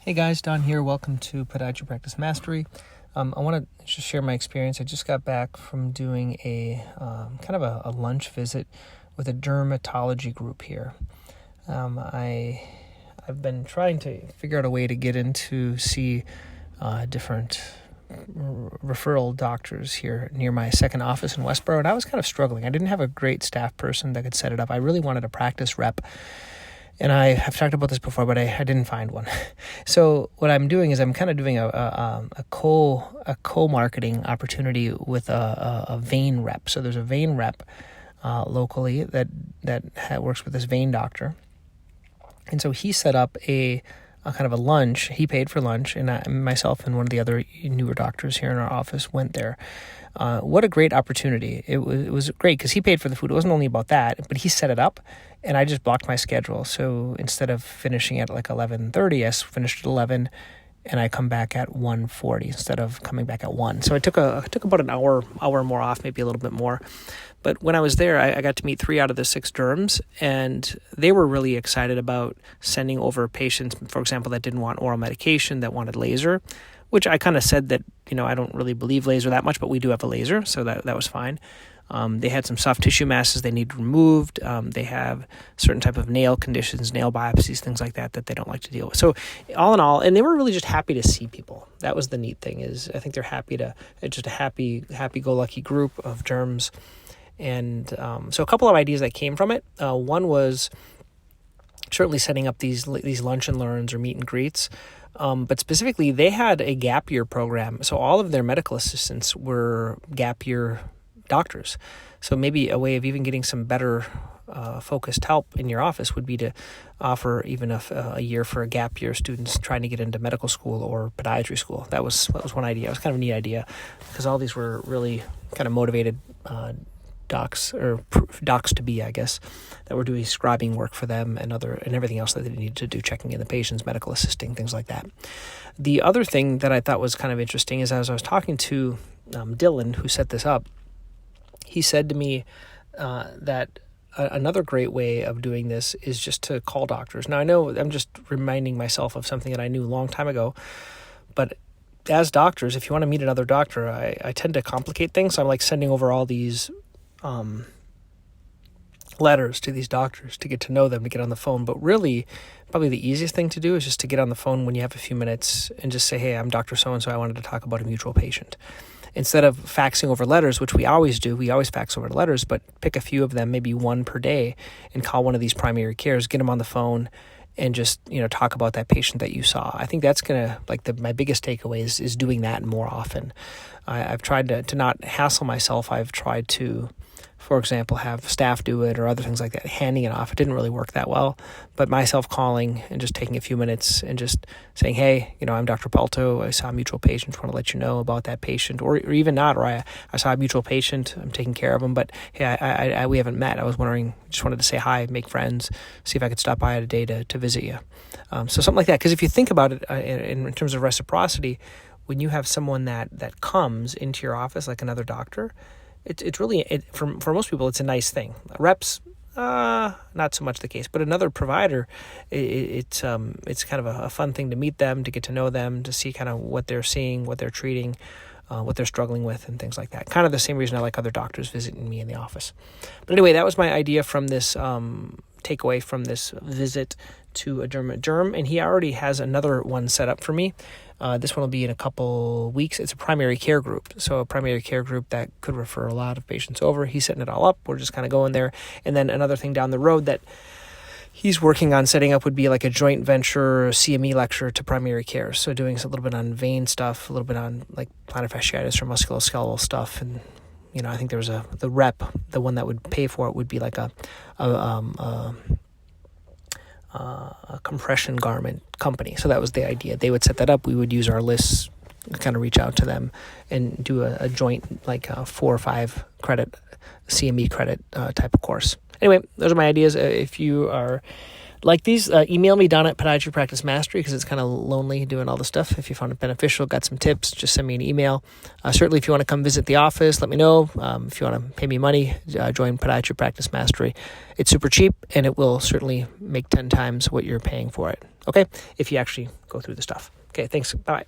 Hey guys, Don here. Welcome to Podiatry Practice Mastery. I want to just share my experience. I just got back from doing a lunch visit with a dermatology group here. I've been trying to figure out a way to get in to see different referral doctors here near my second office in Westboro, and I was kind of struggling. I didn't have a great staff person that could set it up. I really wanted a practice rep. And I have talked about this before, but I didn't find one. So what I'm doing is I'm kind of doing a co-marketing opportunity with a vein rep. So there's a vein rep locally that works with this vein doctor. And so he set up a kind of a lunch. He paid for lunch, and myself and one of the other newer doctors here in our office went there. What a great opportunity. It was great because he paid for the food. It wasn't only about that, but he set it up, and I just blocked my schedule. So instead of finishing at like 11:30, I finished at 11, and I come back at 1:40 instead of coming back at 1. So I took about an hour more off, maybe a little bit more. But when I was there, I got to meet 3 out of the 6 derms, and they were really excited about sending over patients, for example, that didn't want oral medication, that wanted laser, which I kind of said that, I don't really believe laser that much, but we do have a laser, so that was fine. They had some soft tissue masses they need removed. They have certain type of nail conditions, nail biopsies, things like that they don't like to deal with. So all in all, and they were really just happy to see people. That was the neat thing, is I think they're just a happy-go-lucky group of derms. And so a couple of ideas that came from it. One was certainly setting up these lunch and learns or meet and greets. But specifically, they had a gap year program. So all of their medical assistants were gap year doctors. So maybe a way of even getting some better focused help in your office would be to offer even a year for a gap year students trying to get into medical school or podiatry school. That was one idea. It was kind of a neat idea because all these were really kind of motivated docs to be, I guess, that were doing scribing work for them and everything else that they needed to do, checking in the patients, medical assisting, things like that. The other thing that I thought was kind of interesting is as I was talking to Dylan, who set this up, he said to me that another great way of doing this is just to call doctors. Now, I know I'm just reminding myself of something that I knew a long time ago, but as doctors, if you want to meet another doctor, I tend to complicate things. So I'm like sending over all these letters to these doctors to get to know them, to get on the phone. But really, probably the easiest thing to do is just to get on the phone when you have a few minutes and just say, hey, I'm Dr. So-and-so. I wanted to talk about a mutual patient. Instead of faxing over letters, which we always do, we always fax over letters, but pick a few of them, maybe one per day, and call one of these primary cares, get them on the phone, and just, talk about that patient that you saw. I think that's going to, my biggest takeaway is doing that more often. I've tried to not hassle myself. I've tried to, for example, have staff do it or other things like that, handing it off. It didn't really work that well, but myself calling and just taking a few minutes and just saying, hey, I'm Dr. Pelto. I saw a mutual patient. Want to let you know about that patient, or even not, or I saw a mutual patient. I'm taking care of him, but hey, we haven't met. I was wondering, just wanted to say hi, make friends, see if I could stop by at a day to visit you. So something like that. Because if you think about it in terms of reciprocity, when you have someone that comes into your office like another doctor, it's really, for most people, it's a nice thing. Reps, not so much the case, but another provider, it's kind of a fun thing to meet them, to get to know them, to see kind of what they're seeing, what they're treating, what they're struggling with, and things like that. Kind of the same reason I like other doctors visiting me in the office. But anyway, that was my idea from this takeaway from this visit to a derm, and he already has another one set up for me. This one will be in a couple weeks. It's a primary care group. So a primary care group that could refer a lot of patients over. He's setting it all up. We're just kind of going there. And then another thing down the road that he's working on setting up would be like a joint venture CME lecture to primary care. So doing a little bit on vein stuff, a little bit on like plantar fasciitis or musculoskeletal stuff. And, I think there was the rep, the one that would pay for it would be like a compression garment company. So that was the idea. They would set that up. We would use our lists, kind of reach out to them and do a joint, like 4 or 5 credit CME credit type of course. Anyway, those are my ideas. If you are like these, email me down at Podiatry Practice Mastery because it's kind of lonely doing all the stuff. If you found it beneficial, got some tips, just send me an email. Certainly, if you want to come visit the office, let me know. If you want to pay me money, join Podiatry Practice Mastery. It's super cheap, and it will certainly make 10 times what you're paying for it. Okay, if you actually go through the stuff. Okay, thanks. Bye.